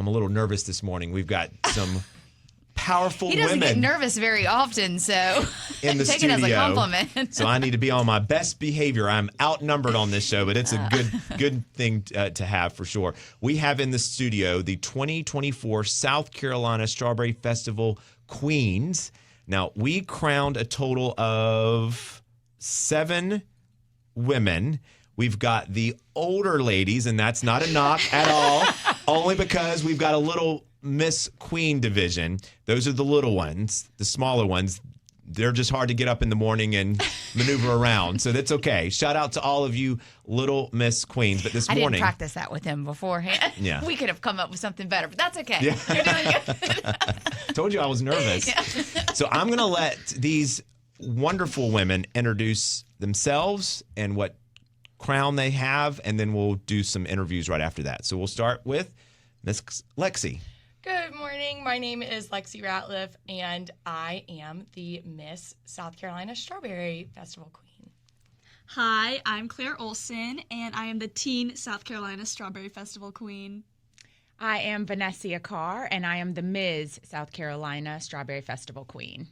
I'm a little nervous this morning. We've got some powerful women. He doesn't get nervous very often, so in the take studio. it as a compliment. So I need to be on my best behavior. I'm outnumbered on this show, but it's a good thing to have for sure. We have in the studio the 2024 South Carolina Strawberry Festival Queens. Now, we crowned a total of 7 women. We've got the older ladies, and that's not a knock at all, only because we've got a little Miss Queen division. Those are the little ones, the smaller ones. They're just hard to get up in the morning and maneuver around. So that's okay. Shout out to all of you little Miss Queens. But this morning, I didn't practice that with him beforehand. Yeah. We could have come up with something better, but that's okay. Yeah. You're doing good. Told you I was nervous. Yeah. So I'm going to let these wonderful women introduce themselves and what crown they have, and then we'll do some interviews right after that. So we'll start with Miss Lexi. Good morning. My name is Lexi Ratliff, and I am the Miss South Carolina Strawberry Festival Queen. Hi, I'm Claire Olson, and I am the Teen South Carolina Strawberry Festival Queen. I am Vanessa Carr, and I am the Ms. South Carolina Strawberry Festival Queen.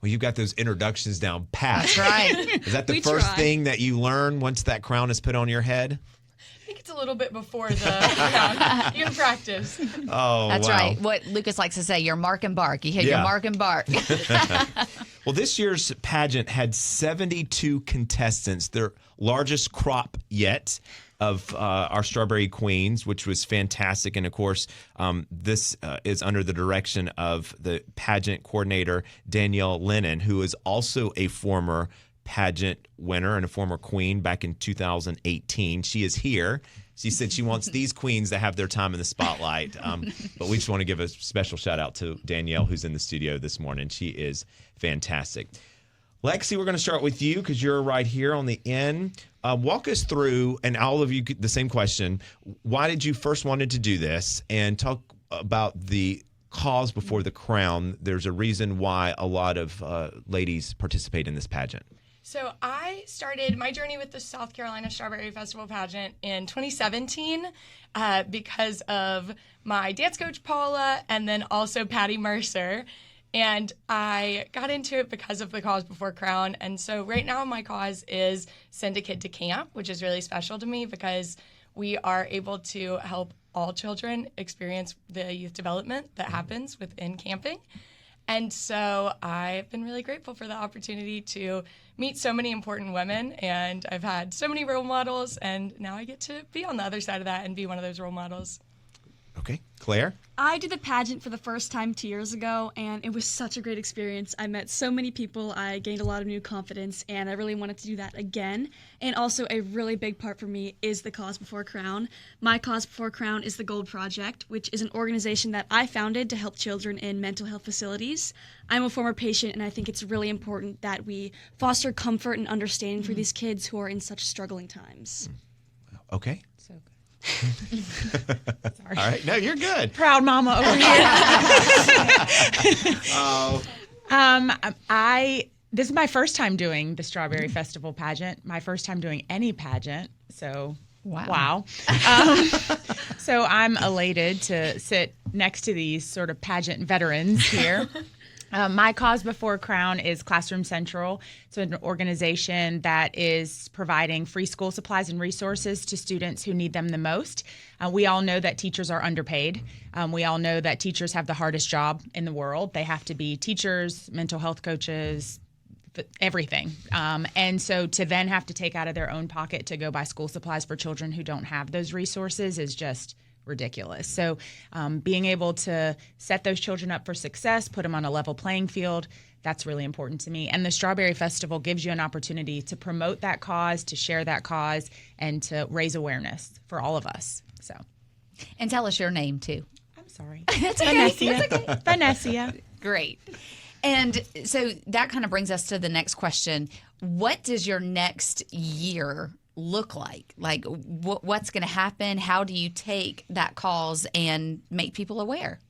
Well, you've got those introductions down pat. That's right. Is that the We first try. thing that you learn once that crown is put on your head? I think it's a little bit before the round. You can practice. Oh, That's wow. right. What Lucas likes to say, your mark and bark. You hit Yeah. your mark and bark. Well, this year's pageant had 72 contestants, their largest crop yet of our Strawberry Queens, which was fantastic. And, of course, this is under the direction of the pageant coordinator, Danielle Lennon, who is also a former pageant winner and a former queen back in 2018. She is here. She said she wants these queens to have their time in the spotlight. But we just want to give a special shout out to Danielle, who's in the studio this morning. She is fantastic. Lexi, we're going to start with you because you're right here on the end. Walk us through, and all of you, the same question. Why did you first wanted to do this? And talk about the cause before the crown. There's a reason why a lot of ladies participate in this pageant. So I started my journey with the South Carolina Strawberry Festival pageant in 2017 because of my dance coach, Paula, and then also Patty Mercer. And I got into it because of the cause before crown. And so right now my cause is Send a Kid to Camp, which is really special to me because we are able to help all children experience the youth development that happens within camping. And so I've been really grateful for the opportunity to meet so many important women, and I've had so many role models, and now I get to be on the other side of that and be one of those role models. Okay. Claire? I did the pageant for the first time 2 years ago, and it was such a great experience. I met so many people, I gained a lot of new confidence, and I really wanted to do that again. And also a really big part for me is the Cause Before Crown. My Cause Before Crown is the Gold Project, which is an organization that I founded to help children in mental health facilities. I'm a former patient, and I think it's really important that we foster comfort and understanding for these kids who are in such struggling times. Okay. So good. All right. No, you're good. Proud mama over here. Oh. This is my first time doing the Strawberry Festival pageant. My first time doing any pageant. So wow. So I'm elated to sit next to these sort of pageant veterans here. My Cause Before Crown is Classroom Central. It's an organization that is providing free school supplies and resources to students who need them the most. We all know that teachers are underpaid. We all know that teachers have the hardest job in the world. They have to be teachers, mental health coaches, everything. And so to then have to take out of their own pocket to go buy school supplies for children who don't have those resources is just ridiculous. So being able to set those children up for success, put them on a level playing field, that's really important to me. And the Strawberry Festival gives you an opportunity to promote that cause, to share that cause, and to raise awareness for all of us. So, And tell us your name, too. I'm sorry. That's okay. Vanessa. Vanessa. Great. And so that kind of brings us to the next question. What does your next year look like? Like, what's going to happen? How do you take that cause and make people aware?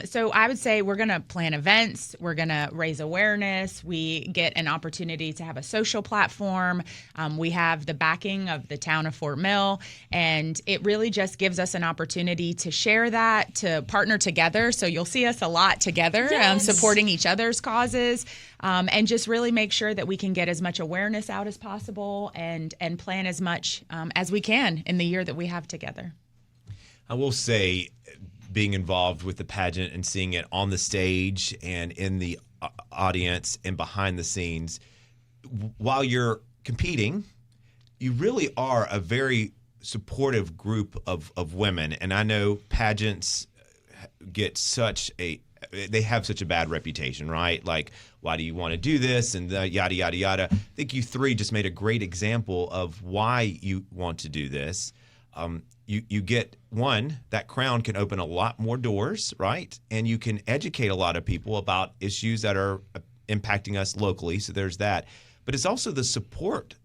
So I would say we're going to plan events. We're going to raise awareness. We get an opportunity to have a social platform. We have the backing of the town of Fort Mill, and it really just gives us an opportunity to share that, to partner together. So you'll see us a lot together, supporting each other's causes, and just really make sure that we can get as much awareness out as possible and plan as much as we can in the year that we have together. I will say, being involved with the pageant and seeing it on the stage and in the audience and behind the scenes, while you're competing, you really are a very supportive group of women. And I know pageants get they have such a bad reputation, right? Like, why do you want to do this? And yada, yada, yada. I think you three just made a great example of why you want to do this. You get, one, that crown can open a lot more doors, right? And you can educate a lot of people about issues that are impacting us locally. So there's that. But it's also the support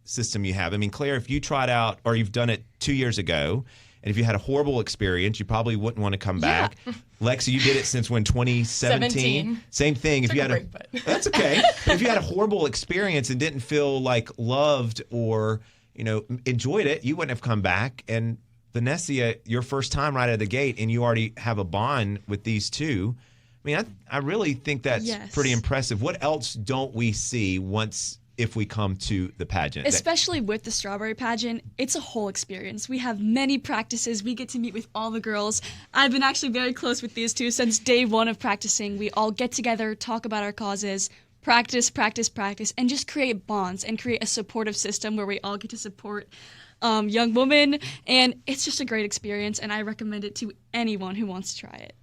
system you have. I mean, Claire, if you tried out or you've done it 2 years ago, and if you had a horrible experience, you probably wouldn't want to come back. Lexi, you did it since when, 2017? Same thing. If you had that's okay. If you had a horrible experience and didn't feel like loved or enjoyed it, you wouldn't have come back. And Vanessa, your first time right out of the gate, and you already have a bond with these two. I mean, I really think that's pretty impressive. What else don't we see if we come to the pageant? Especially with the strawberry pageant, it's a whole experience. We have many practices. We get to meet with all the girls. I've been actually very close with these two since day one of practicing. We all get together, talk about our causes, practice, and just create bonds and create a supportive system where we all get to support young women. And it's just a great experience, and I recommend it to anyone who wants to try it.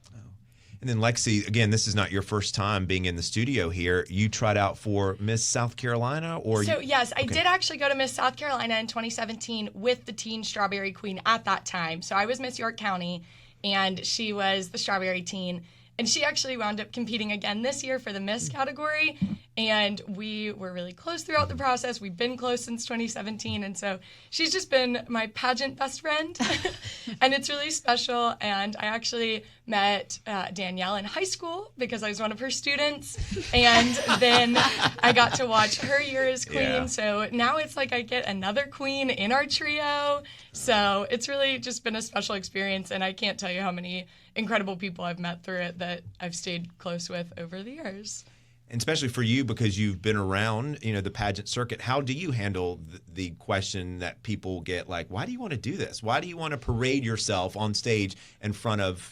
And then Lexi, again, this is not your first time being in the studio here. You tried out for Miss South Carolina? Yes, I did actually go to Miss South Carolina in 2017 with the teen strawberry queen at that time. So I was Miss York County, and she was the strawberry teen. And she actually wound up competing again this year for the Miss category. And we were really close throughout the process. We've been close since 2017. And so she's just been my pageant best friend. And it's really special. And I actually met Danielle in high school because I was one of her students. And then I got to watch her year as queen. Yeah. So now it's like I get another queen in our trio. So it's really just been a special experience. And I can't tell you how many incredible people I've met through it that I've stayed close with over the years. And especially for you, because you've been around, the pageant circuit, how do you handle the question that people get, like, why do you want to do this? Why do you want to parade yourself on stage in front of,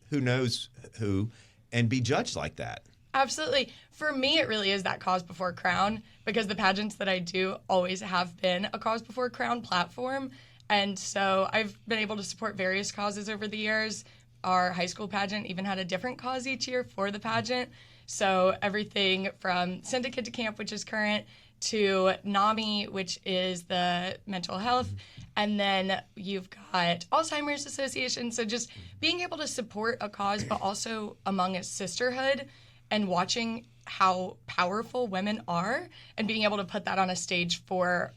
who knows who, and be judged like that? Absolutely. For me, it really is that cause before crown, because the pageants that I do always have been a cause before crown platform. And so I've been able to support various causes over the years. Our high school pageant even had a different cause each year for the pageant. So everything from Send a Kid to Camp, which is current, to NAMI, which is the mental health. And then you've got Alzheimer's Association. So just being able to support a cause, but also among a sisterhood, and watching how powerful women are and being able to put that on a stage for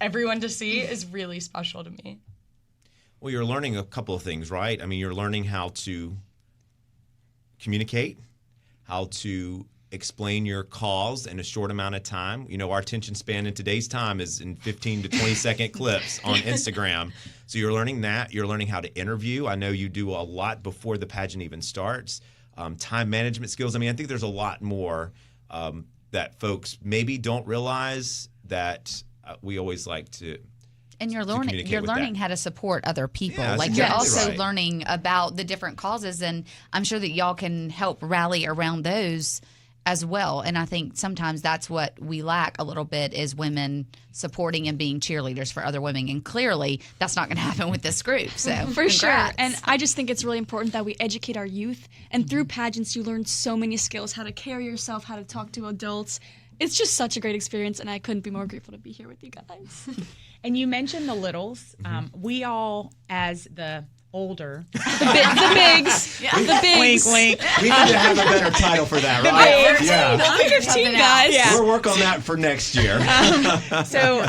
everyone to see is really special to me. Well, you're learning a couple of things, right? I mean, you're learning how to communicate, how to explain your cause in a short amount of time. Our attention span in today's time is in 15 to 20 second clips on Instagram. So you're learning that. You're learning how to interview. I know you do a lot before the pageant even starts. Time management skills. I mean, I think there's a lot more that folks maybe don't realize that we always like to. And you're learning how to support other people. Yeah, you're also learning about the different causes, and I'm sure that y'all can help rally around those as well. And I think sometimes that's what we lack a little bit, is women supporting and being cheerleaders for other women. And clearly that's not going to happen with this group. So for sure. And I just think it's really important that we educate our youth. And through pageants, you learn so many skills: how to carry yourself, how to talk to adults. It's just such a great experience, and I couldn't be more grateful to be here with you guys. And you mentioned the littles. We all, as the older, the bigs, the bigs. Wink, wink. We need to have a better title for that, right? I'm 15, guys. Yeah. We'll work on that for next year. So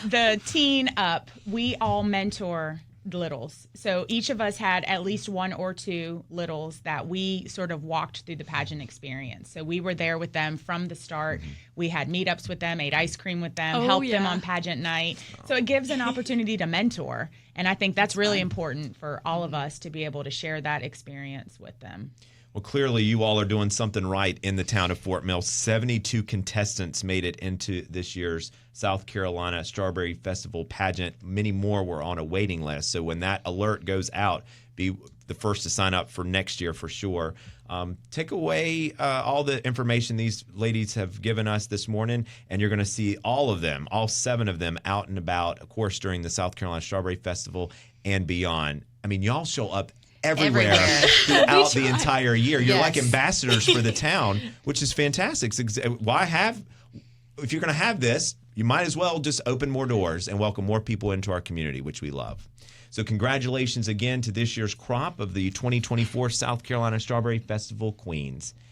the teen up, we all mentor littles. So each of us had at least one or two littles that we sort of walked through the pageant experience. So we were there with them from the start. We had meetups with them, ate ice cream with them, helped them on pageant night. So it gives an opportunity to mentor. And I think that's really important for all of us to be able to share that experience with them. Well, clearly you all are doing something right in the town of Fort Mill. 72 contestants made it into this year's South Carolina Strawberry Festival pageant. Many more were on a waiting list. So when that alert goes out, be the first to sign up for next year for sure. Take away all the information these ladies have given us this morning, and you're going to see all of them, all 7 of them, out and about, of course, during the South Carolina Strawberry Festival and beyond. I mean, y'all show up everywhere throughout the entire year. You're like ambassadors for the town, which is fantastic. If you're going to have this, you might as well just open more doors and welcome more people into our community, which we love. So congratulations again to this year's crop of the 2024 South Carolina Strawberry Festival Queens.